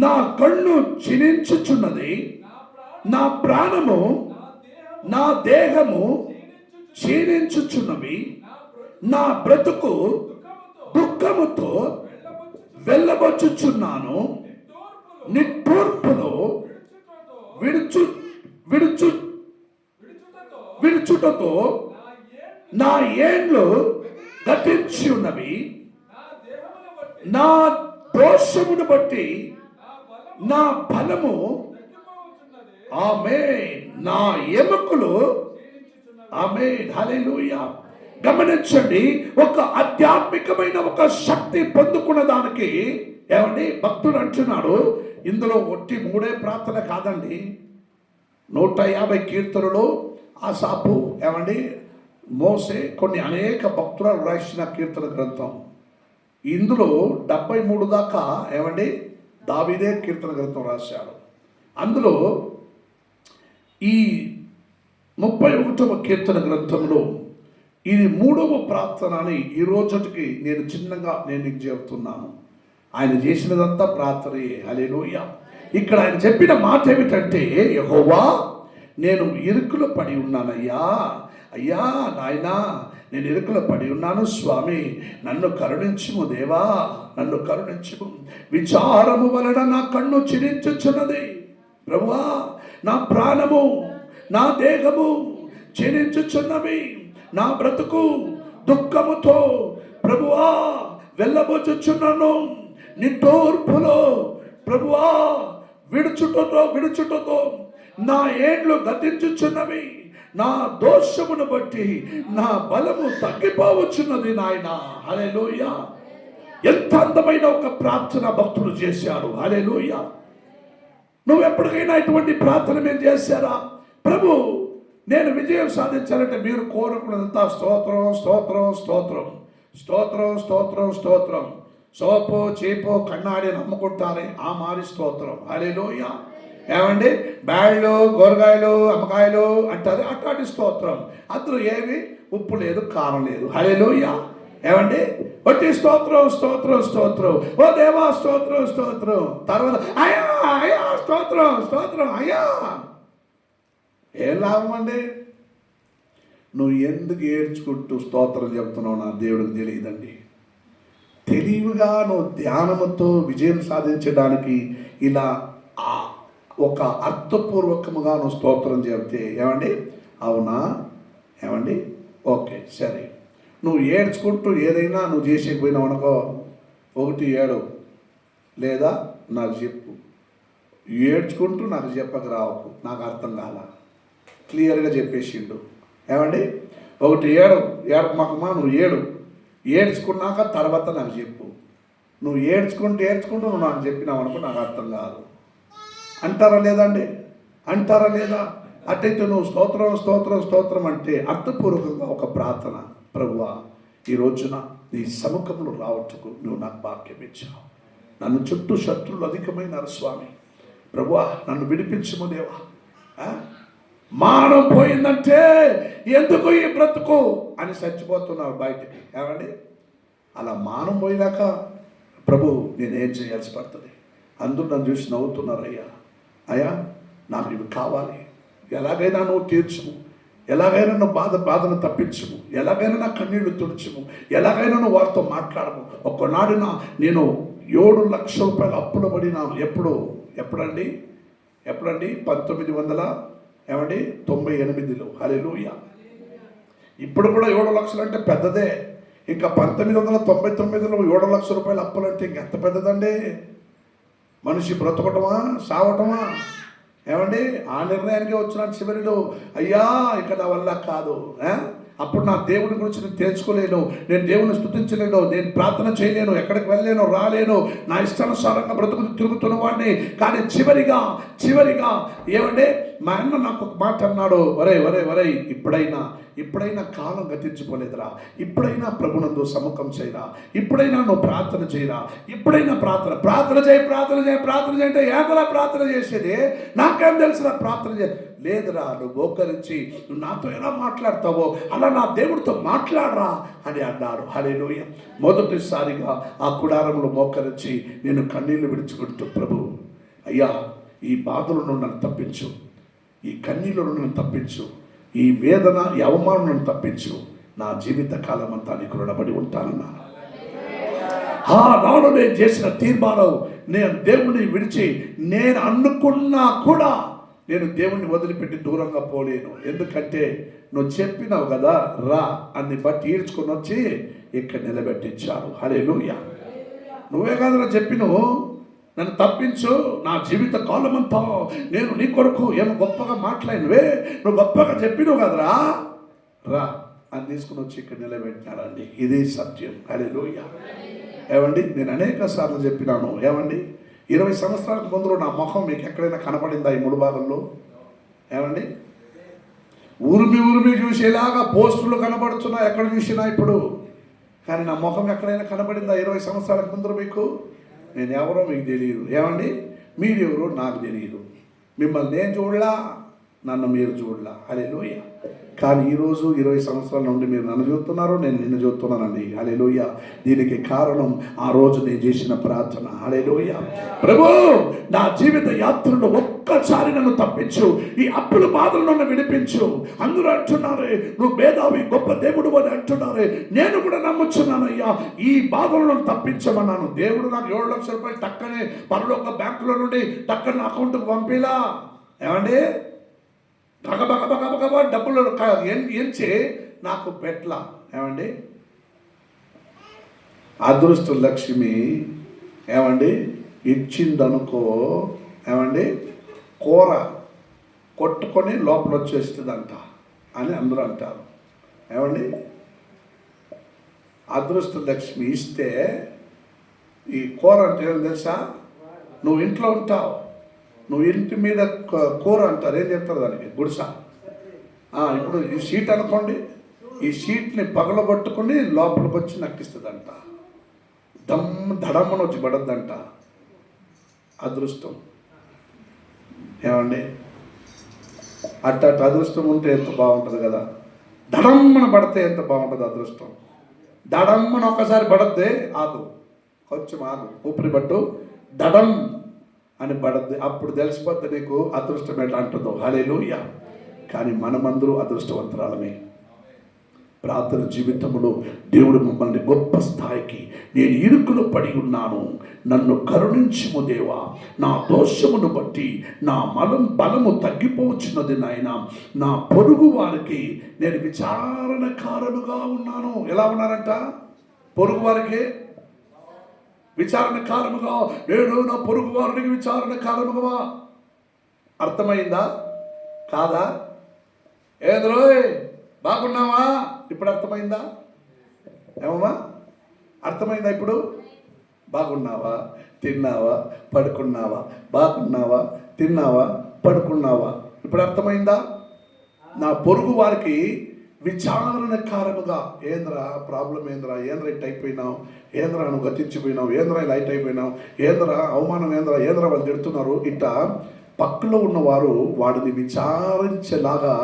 నా కన్ను క్షీణించుచున్నది, నా ప్రాణము నా దేహము క్షీణించుచున్నవి, నా బ్రతుకు దుఃఖముతో వెళ్ళబొచ్చుచున్నాను, నిట్టూర్పులో విడుచుటతో నా ఏండ్లు గతించి ఉన్నవి, నా దోషమును బట్టి నా బలము ఆమేన్, నా ఎముకలు ఆమేన్. హల్లెలూయా. గమనించండి, ఒక ఆధ్యాత్మికమైన ఒక శక్తి పొందుకున్న దానికి ఏమండి భక్తుడు అంటున్నాడు, ఇందులో ఒట్టి 3 ప్రార్థన కాదండి, 150 కీర్తనలు ఆసాపు ఏమండి మోసే కొన్ని అనేక భక్తులు రాసిన కీర్తన గ్రంథం. ఇందులో 73 దాకా ఏమండి దావీదే కీర్తన గ్రంథం రాశాడు. అందులో ఈ 31వ కీర్తన గ్రంథంలో ఇది 3వ ప్రార్థన అని ఈ రోజుకి నేను చిన్నగా నీకు చెబుతున్నాను. ఆయన చేసినదంతా ప్రార్థనయే. హల్లెలూయా. ఇక్కడ ఆయన చెప్పిన మాట ఏమిటంటే, యెహోవా నేను ఇరుకులో పడి ఉన్నానయ్యా, అయ్యా నాయనా నేను ఇరుకులో పడి ఉన్నాను స్వామి, నన్ను కరుణించుము దేవా, నన్ను కరుణించుము. విచారము వలన నా కన్ను చిరించుచున్నది ప్రభువా, నా ప్రాణము నా దేహము క్షీణించుచున్నవి, నా బ్రతుకు దుఃఖముతో ప్రభువా వెళ్ళబోచుచున్నాను. నిట్టూర్పులో ప్రభువా విడుచుటతో నా ఏండ్లు గతించుచున్నవి, నా దోషమును బట్టి నా బలము తగ్గిపోవచ్చున్నది నాయన. హల్లెలూయా. ఎంత అందమైన ఒక ప్రార్థన భక్తులు చేశారు. హల్లెలూయా. నువ్వు ఎప్పటికైనా ఇటువంటి ప్రార్థన మీరు చేశారా? ప్రభు నేను విజయం సాధించాలంటే మీరు కోరుకున్నదంతా స్తోత్రం స్తోత్రం స్తోత్రం స్తోత్రం స్తోత్రం స్తోత్రం. సోపు చీపు కన్నాడి నమ్ముకుంటారే ఆ మారి స్తోత్రం. హల్లెలూయా. ఏమండి బ్యాళ్ళు కూరగాయలు అమ్మకాయలు అంటారు, అట్లాంటి స్తోత్రం. అందులో ఏమి ఉప్పు లేదు కారం లేదు. హల్లెలూయా. ఏమండి ఒట్టి స్తోత్రం స్తోత్రం స్తోత్రం, ఓ దేవా స్తోత్రం స్తోత్రం. తర్వాత అయ్యా అయ్యా స్తోత్రం స్తోత్రం అయ్యా. ఏం లాభం అండి? నువ్వు ఎందుకు ఏడ్చుకుంటూ స్తోత్రం చెప్తున్నావు నా దేవుడికి తెలియదండి. తెలివిగా నువ్వు ధ్యానముతో విజయం సాధించడానికి ఇలా ఒక అర్థపూర్వకముగా నువ్వు స్తోత్రం చెబితే ఏమండి అవునా ఏమండి ఓకే సరే. నువ్వు ఏడ్చుకుంటూ ఏదైనా నువ్వు చేసేకపోయినావు అనుకో, 1 లేదా నాకు చెప్పు. ఏడ్చుకుంటూ నాకు చెప్పక రావకు, నాకు అర్థం కాల. క్లియర్గా చెప్పేసిండు. ఏమండి 1 ఏడమకమా, నువ్వు ఏడ్చుకున్నాక తర్వాత నాకు చెప్పు. నువ్వు ఏడ్చుకుంటూ నువ్వు నాకు చెప్పినావు అనుకో నాకు అర్థం కాదు. అంటారా లేదండి? అంటారా లేదా? అట్టయితే నువ్వు స్తోత్రం స్తోత్రం స్తోత్రం అంటే అర్థపూర్వకంగా ఒక ప్రార్థన. ప్రభువా ఈ రోజున నీ సముఖంలో రావట్టుకు నువ్వు నాకు భాగ్యం ఇచ్చావు. నన్ను చుట్టూ శత్రువులు అధికమైనారు స్వామి. ప్రభువా నన్ను విడిపించుము దేవా. మానం పోయిందంటే ఎందుకు ఈ బ్రతుకు అని చచ్చిపోతున్నారు బయటికి. ఏమండి అలా మానం పోయినాక ప్రభు నేనేం చేయాల్సి పడుతుంది. అందరూ నన్ను చూసి నవ్వుతున్నారు. అయ్యా నాకు ఇవి కావాలి, ఎలాగైనా నువ్వు తీర్చుము, ఎలాగైనా నువ్వు బాధను తప్పించుము, ఎలాగైనా నా కన్నీళ్లు తుడుచుము, ఎలాగైనా నువ్వు వారితో మాట్లాడము. ఒక్కనాడున నేను 7 లక్షల రూపాయలు అప్పులు పడినాను. ఎప్పుడండి 1998లో. హల్లెలూయా. ఇప్పుడు కూడా 7 లక్షలు అంటే పెద్దదే. ఇంకా 1999లో 7 లక్షల రూపాయలు అప్పులు అంటే ఇంకెంత పెద్దదండి. మనిషి బ్రతకటమా సావటమా? ఏమండి ఆ నిర్ణయానికి వచ్చిన చివరిలో అయ్యా ఇక నా వల్ల కాదు. అప్పుడు నా దేవుడి గురించి నేను తెలుసుకోలేను, నేను దేవుని స్తుతించలేను, నేను ప్రార్థన చేయలేను, ఎక్కడికి వెళ్ళలేను రాలేను, నా ఇష్టానుసారంగా తిరుగుతున్న వాడిని. కానీ చివరిగా ఏమంటే మా అన్న నాకు ఒక మాట అన్నాడు, వరే ఇప్పుడైనా కాలం గతించిపోలేదురా, ఇప్పుడైనా ప్రభునందు సముఖం చేయరా, ఇప్పుడైనా నువ్వు ప్రార్థన చేయరా, ఇప్పుడైనా ప్రార్థన చేయి అంటే ఏదలా ప్రార్థన చేసేది? నాకేం తెలుసురా ప్రార్థన లేదురా, నువ్వు మోకరించి నువ్వు నాతో ఎలా మాట్లాడతావో అలా నా దేవుడితో మాట్లాడరా అని అన్నారు. హల్లెలూయా. మొదటిసారిగా ఆ కుడారంలో మోకరించి నేను కన్నీళ్లు విడుచుకుంటూ ప్రభు అయ్యా ఈ బాధలను నన్ను తప్పించు, ఈ కన్నీళ్లను నన్ను తప్పించు, ఈ వేదన ఈ అవమానం నన్ను తప్పించు, నా జీవిత కాలం అంతా నీకు రుణపడి ఉంటానన్నా. నాడు నేను చేసిన తీర్మానం, నేను దేవుణ్ణి విడిచి నేను అనుకున్నా కూడా నేను దేవుణ్ణి వదిలిపెట్టి దూరంగా పోలేను. ఎందుకంటే నువ్వు చెప్పినావు కదా రా అన్ని బట్టి ఈడ్చుకొని వచ్చి ఇక్కడ నిలబెట్టించారు. హల్లెలూయా. నువ్వే కాదురా చెప్పినవు నన్ను తప్పించు, నా జీవిత కాలం అంతా నేను నీ కొరకు ఏమో గొప్పగా మాట్లాడినవే, నువ్వు గొప్పగా చెప్పినవు కదరా రా అని తీసుకుని వచ్చి ఇక్కడ నిలబెట్టినారండి. ఇది సత్యం. హల్లెలూయా. ఏమండి నేను అనేక సార్లు చెప్పినాను. ఏమండి 20 సంవత్సరాలకు ముందు నా ముఖం మీకు ఎక్కడైనా కనపడిందా ఈ 3 భాగంలో? ఏమండి ఉరిమి చూసేలాగా పోస్టులు కనబడుతున్నా ఎక్కడ చూసినా ఇప్పుడు. కానీ నా ముఖం ఎక్కడైనా కనబడిందా 20 సంవత్సరాలకు ముందు మీకు? నేను ఎవరో మీకు తెలియదు. ఏమండి మీరు ఎవరో నాకు తెలియదు. మిమ్మల్ని నేను చూడలా, నన్ను మీరు చూడలా. హల్లెలూయా. కానీ ఈరోజు 20 సంవత్సరాల నుండి మీరు నన్ను చూస్తున్నారు, నేను నిన్ను చూస్తున్నానండి. హల్లెలూయా. దీనికి కారణం ఆ రోజు నేను చేసిన ప్రార్థన. హల్లెలూయా. ప్రభు, నా జీవిత యాత్రలో ఒక్కసారి నన్ను తప్పించు, ఈ అప్పుల బాధలు నన్ను విడిపించు. అందరూ అంటున్నారే నువ్వు మేధావి గొప్ప దేవుడు అని అంటున్నారే, నేను కూడా నమ్ముచున్నానయ్యా. ఈ బాధలను తప్పించమన్నాను. దేవుడు నాకు 7 లక్షల రూపాయలు టక్కనే పరలోక బ్యాంకులో నుండి టక్కన అకౌంట్కి పంపిలా. ఏమండి, బగబగబగబగబ డబ్బులు ఎంచి నాకు పెట్లా. ఏమండి, అదృష్ట లక్ష్మి ఏమండి ఇచ్చిందనుకో, ఏమండి కూర కొట్టుకొని లోపల వచ్చేస్తుందంట అని అందరూ అంటారు. ఏమండి, అదృష్ట లక్ష్మి ఇస్తే ఈ కూర అంటే ఏం తెలుసా? నువ్వు ఇంట్లో ఉంటావు, నువ్వు ఇంటి మీద కూర అంటారు, ఏం చెప్తారు దానికి? గుడిస. ఇప్పుడు ఈ షీట్ అనుకోండి, ఈ షీట్ని పగలగొట్టుకుని లోపలికి వచ్చి నక్కిస్తుందంట. దడమ్మను వచ్చి పడద్దంట. అదృష్టం. ఏమండి, అట్ట అదృష్టం ఉంటే ఎంత బాగుంటుంది కదా. దడమ్మను పడితే ఎంత బాగుంటుంది అదృష్టం. దడమ్మను ఒక్కసారి పడద్దే, ఆగు, కొంచెం ఆగు, ఊపిరి పట్టు, దడం అని పడద్ది. అప్పుడు తెలిసిపోద్ది నీకు అదృష్టం ఎట్లా అంటుందో. హల్లెలూయా. కానీ మనమందరూ అదృష్టవంతురాలమే. ప్రార్థన జీవితంలో దేవుడు మమ్మల్ని గొప్ప స్థాయికి, నేను ఇరుకులో పడి ఉన్నాను, నన్ను కరుణించుము దేవా, నా దోషమును బట్టి నా బలము తగ్గిపోవచ్చున్నది నాయన, నా పొరుగు వారికి నేను విచారణకారులుగా ఉన్నాను. ఎలా ఉన్నారంట? పొరుగు వారికి విచారణకారముగా, నేను నా పొరుగు వారికి విచారణకారముగా. అర్థమైందా? కాదా? ఏదో బాగున్నావా? ఇప్పుడు అర్థమైందా? ఏమమ్మా, అర్థమైందా? ఇప్పుడు బాగున్నావా, తిన్నావా, పడుకున్నావా, బాగున్నావా, తిన్నావా, పడుకున్నావా? ఇప్పుడు అర్థమైందా? నా పొరుగు వారికి విచారణకారముగా. ఏంద్రా ప్రాబ్లం? ఏంద్రా ఇట్ అయిపోయినావు? ఏంద్రా నువ్వు గతించిపోయినావు? ఏంద్రా లైట్ అయిపోయినావు? ఏంద్రా అవమానం? ఏంద్రా వాళ్ళు తిడుతున్నారు? ఇట్ట పక్కలో ఉన్నవారు వాడిని విచారించేలాగా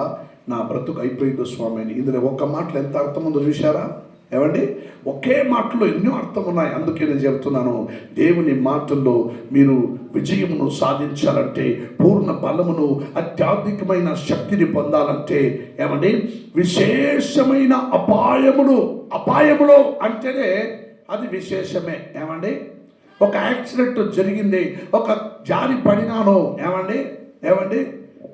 నా బ్రతుకు అయిపోయిందో స్వామి అని. ఇందులో ఒక్క మాటలు ఎంత అర్థం ఉందో చూశారా? ఏమండి, ఒకే మాటలో ఎన్నో అర్థం ఉన్నాయి. అందుకే నేను చెబుతున్నాను, దేవుని మాటల్లో మీరు విజయమును సాధించాలంటే, పూర్ణ బలమును, అత్యాధికమైన శక్తిని పొందాలంటే, ఏమండి విశేషమైన అపాయములు అంటేనే అది విశేషమే. ఏమండి, ఒక యాక్సిడెంట్ జరిగింది, ఒక జారి పడినాను. ఏమండి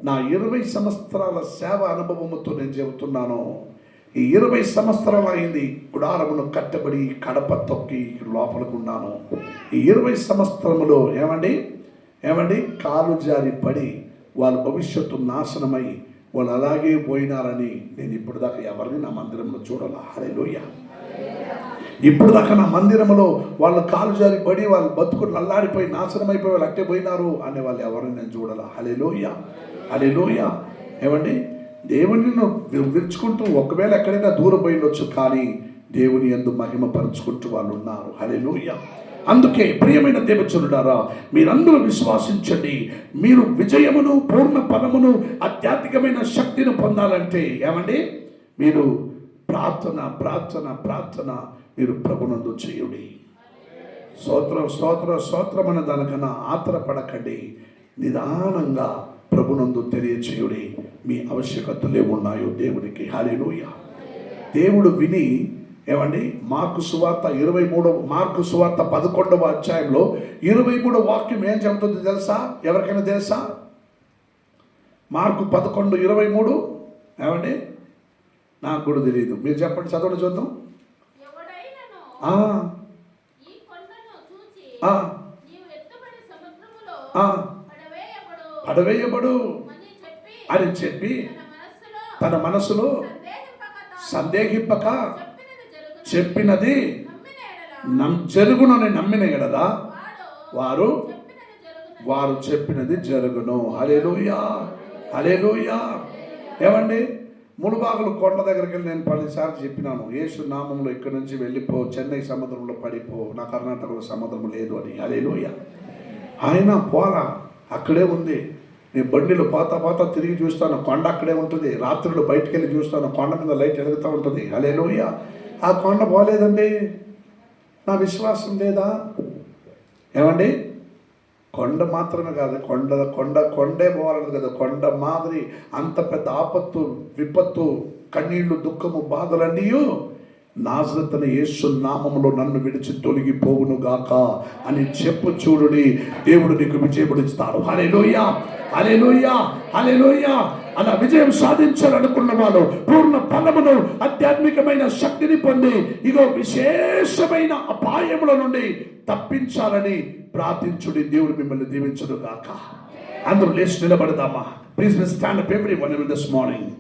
నా 20 సంవత్సరాల సేవ అనుభవముతో నేను చెబుతున్నాను. ఈ 20 సంవత్సరాలు అయింది గుడారమును కట్టబడి కడప తొక్కి లోపలికి ఉన్నాను. ఈ 20 సంవత్సరములో ఏమండి కాలు జారి పడి వాళ్ళ భవిష్యత్తు నాశనమై వాళ్ళు అలాగే పోయినారని నేను ఇప్పుడు దాకా ఎవరిని నా మందిరంలో చూడాలా. హల్లెలూయా. ఇప్పుడు దాకా నా మందిరంలో వాళ్ళు కాలు జారి పడి వాళ్ళు బతుకులు నల్లాడిపోయి నాశనమైపోయి వాళ్ళు అట్టే పోయినారు అనే వాళ్ళు ఎవరిని నేను చూడాలా. హల్లెలూయా. హల్లెలూయా. ఏమండి, దేవుని విరుచుకుంటూ ఒకవేళ ఎక్కడైనా దూరం పోయిండొచ్చు, కానీ దేవుని యందు మహిమపరుచుకుంటూ వాళ్ళు ఉన్నారు. హల్లెలూయా. అందుకే ప్రియమైన దేవజనులారా, మీరందరూ విశ్వాసించండి. మీరు విజయమును, పూర్ణ ఫలమును, ఆధ్యాత్మికమైన శక్తిని పొందాలంటే ఏమండి, మీరు ప్రార్థన మీరు ప్రభునందు చేయుడి. స్తోత్రం అన్న దానికన్నా ఆత్రపడకండి. నిదానంగా ప్రభునందు తెలియచేయుడి. మీ ఆవశ్యకతలు ఏమున్నాయో దేవునికి. హల్లెలూయా. దేవుడు విని ఏమండి, మార్కు సువార్త 11వ అధ్యాయంలో 23వ వాక్యం ఏం చెబుతుంది తెలుసా? ఎవరికైనా తెలుసా? మార్కు 11:23. ఏమండి, నాకు కూడా తెలియదు, మీరు చెప్పండి, చదవండి చూద్దాం. పడవేయబడు అని చెప్పి తన మనసులో సందేహింపక చెప్పినది జరుగునని నమ్మిన ఎడల వారు చెప్పినది జరుగును. హల్లెలూయా. హల్లెలూయా. ఏమండి, మునుబాగులు కొండ దగ్గరికి వెళ్ళి నేను 10 సార్లు చెప్పినాను, యేసు నామంలో ఇక్కడి నుంచి వెళ్ళిపో, చెన్నై సముద్రంలో పడిపో, నా కర్ణాటకలో సముద్రం లేదు అని. హల్లెలూయా. ఆయన పోలా, అక్కడే ఉంది. నేను బండిలో పోతా తిరిగి చూస్తాను, కొండ అక్కడే ఉంటుంది. రాత్రులు బయటికి వెళ్ళి చూస్తాను, కొండ మీద లైట్ వెలుగుతూ ఉంటుంది. హల్లెలూయా. ఆ కొండ పోలేదండి, నా విశ్వాసం లేదా? ఏమండి, కొండ మాత్రమే కాదు, కొండే పోవాలన్నది కదా. కొండ మాదిరి అంత పెద్ద ఆపత్తు, విపత్తు, కన్నీళ్లు, దుఃఖము, బాధలన్నీ నాజరేతున యేసు నామములో నన్ను విడిచి తొలగిపోవును గాక అని చెప్పు చూడుడి, దేవుడు నీకు విజయపడిస్తాడు. హల్లెలూయా, హల్లెలూయా, హల్లెలూయా. అలా విజయం సాధించాలనుకున్న వాళ్ళు పూర్ణ బలమును, ఆధ్యాత్మికమైన శక్తిని పొంది ఇగో విశేషమైన అపాయముల నుండి తప్పించాలని ప్రార్థించుడి. దేవుడు మిమ్మల్ని దీవించును గాక. అందరూ లేచి నిలబడదామా? Please stand up everyone this morning.